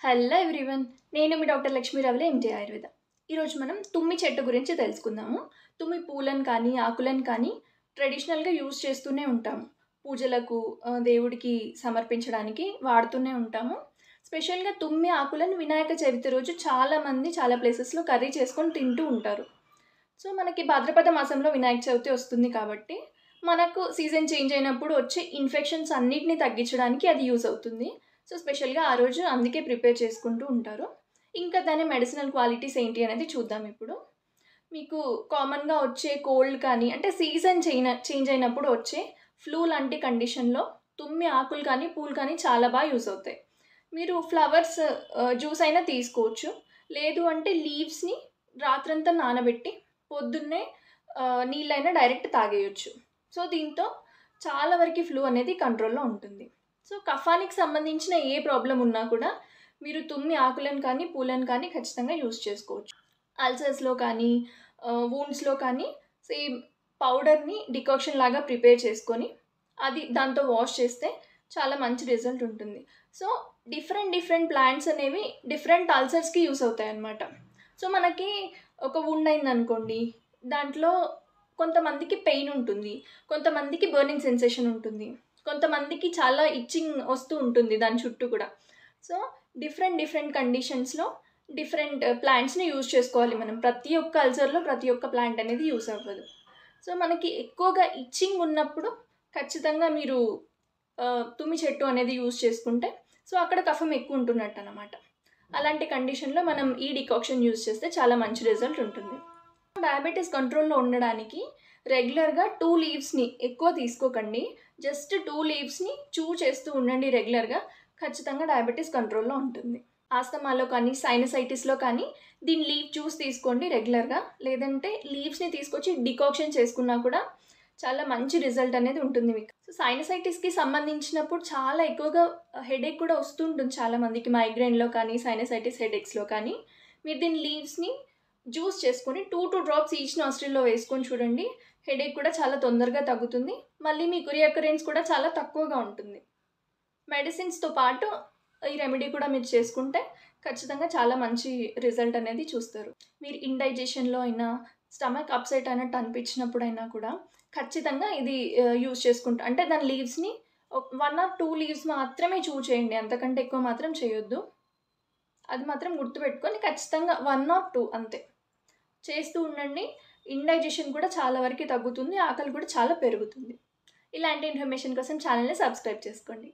Hello everyone, నేను మీ doctor Lakshmi రవలే M J Ayurveda. ఈరోజు మనం తుమ్మి చెట్టు గురించి తెలుసుకుందాము. తుమ్మి పూలను కానీ ఆకులను కానీ ట్రెడిషనల్గా యూజ్ చేస్తూనే ఉంటాము. పూజలకు దేవుడికి సమర్పించడానికి వాడుతూనే ఉంటాము. స్పెషల్గా తుమ్మి ఆకులను వినాయక చవితి రోజు చాలామంది చాలా ప్లేసెస్లో కర్రీ చేసుకొని తింటూ ఉంటారు. సో మనకి భాద్రపద మాసంలో వినాయక చవితి వస్తుంది కాబట్టి మనకు సీజన్ చేంజ్ అయినప్పుడు వచ్చే ఇన్ఫెక్షన్స్ అన్నిటిని తగ్గించడానికి అది యూజ్ అవుతుంది. సో స్పెషల్గా ఆ రోజు అందుకే ప్రిపేర్ చేసుకుంటూ ఉంటారు. ఇంకా దాని మెడిసినల్ క్వాలిటీస్ ఏంటి అనేది చూద్దాం ఇప్పుడు. మీకు కామన్గా వచ్చే కోల్డ్ కానీ అంటే సీజన్ చేంజ్ అయినప్పుడు వచ్చే ఫ్లూ లాంటి కండిషన్లో తుమ్మి ఆకులు కానీ పూలు కానీ చాలా బాగా యూస్ అవుతాయి. మీరు ఫ్లవర్స్ జ్యూస్ అయినా తీసుకోవచ్చు. లేదు అంటే లీవ్స్ని రాత్రంతా నానబెట్టి పొద్దున్నే నీళ్ళైనా డైరెక్ట్ తాగేయచ్చు. సో దీంతో చాలా వరకు ఫ్లూ అనేది కంట్రోల్లో ఉంటుంది. సో కఫానికి సంబంధించిన ఏ ప్రాబ్లం ఉన్నా కూడా మీరు తుమ్మి ఆకులను కానీ పూలను కానీ ఖచ్చితంగా యూస్ చేసుకోవచ్చు. అల్సర్స్లో కానీ వూండ్స్లో కానీ సేమ్ పౌడర్ని డికాక్షన్ లాగా ప్రిపేర్ చేసుకొని అది దాంతో వాష్ చేస్తే చాలా మంచి రిజల్ట్ ఉంటుంది. సో డిఫరెంట్ ప్లాంట్స్ అనేవి డిఫరెంట్ అల్సర్స్కి యూస్ అవుతాయి అన్నమాట. సో మనకి ఒక వూండ్ అయిందనుకోండి, దాంట్లో కొంతమందికి పెయిన్ ఉంటుంది, కొంతమందికి బర్నింగ్ సెన్సేషన్ ఉంటుంది, కొంతమందికి చాలా ఇచ్చింగ్ వస్తూ ఉంటుంది దాని చుట్టూ కూడా. సో డిఫరెంట్ కండిషన్స్లో డిఫరెంట్ ప్లాంట్స్ని యూజ్ చేసుకోవాలి మనం. ప్రతి ఒక్క అల్సర్లో ప్రతి ఒక్క ప్లాంట్ అనేది యూజ్ అవ్వదు. సో మనకి ఎక్కువగా ఇచ్చింగ్ ఉన్నప్పుడు ఖచ్చితంగా మీరు తుమ్మి చెట్టు అనేది యూజ్ చేసుకుంటే సో అక్కడ కఫం ఎక్కువ ఉంటున్నట్టు అన్నమాట. అలాంటి కండిషన్లో మనం ఈ డికాక్షన్ యూజ్ చేస్తే చాలా మంచి రిజల్ట్ ఉంటుంది. డయాబెటీస్ కంట్రోల్లో ఉండడానికి రెగ్యులర్గా 2 లీవ్స్ని ఎక్కువ తీసుకోకండి. జస్ట్ 2 లీవ్స్ని చూ చేస్తూ ఉండండి రెగ్యులర్గా. ఖచ్చితంగా డయాబెటీస్ కంట్రోల్లో ఉంటుంది. ఆస్తమాలో కానీ సైనసైటిస్లో కానీ దీని లీవ్ జ్యూస్ తీసుకోండి రెగ్యులర్గా. లేదంటే లీవ్స్ని తీసుకొచ్చి డికాక్షన్ చేసుకున్నా కూడా చాలా మంచి రిజల్ట్ అనేది ఉంటుంది మీకు. సో సైనసైటిస్కి సంబంధించినప్పుడు చాలా ఎక్కువగా హెడేక్ కూడా వస్తుంటుంది చాలామందికి. మైగ్రేన్లో కానీ సైనసైటిస్ హెడేక్స్లో కానీ మీరు దీని లీవ్స్ని జ్యూస్ చేసుకొని 2 డ్రాప్స్ ఈచ్ నాస్ట్రిల్లో వేసుకొని చూడండి. హెడేక్ కూడా చాలా తొందరగా తగ్గుతుంది. మళ్ళీ మీకు రీఅకరెన్స్ కూడా చాలా తక్కువగా ఉంటుంది. మెడిసిన్స్తో పాటు ఈ రెమెడీ కూడా మీరు చేసుకుంటే ఖచ్చితంగా చాలా మంచి రిజల్ట్ అనేది చూస్తారు. మీరు ఇండైజెషన్లో అయినా స్టమక్ అప్సెట్ అయినట్టు అనిపించినప్పుడైనా కూడా ఖచ్చితంగా ఇది యూజ్ చేసుకుంటా. అంటే దాని లీవ్స్ని 1 or 2 లీవ్స్ మాత్రమే చూ చేయండి, అంతకంటే ఎక్కువ మాత్రం చేయొద్దు. అది మాత్రం గుర్తుపెట్టుకొని ఖచ్చితంగా 1 or 2 అంతే చేస్తూ ఉండండి. ఇండైజెషన్ కూడా చాలా వరకు తగ్గుతుంది, ఆకలి కూడా చాలా పెరుగుతుంది. ఇలాంటి ఇన్ఫర్మేషన్ కోసం ఛానల్ని సబ్స్క్రైబ్ చేసుకోండి.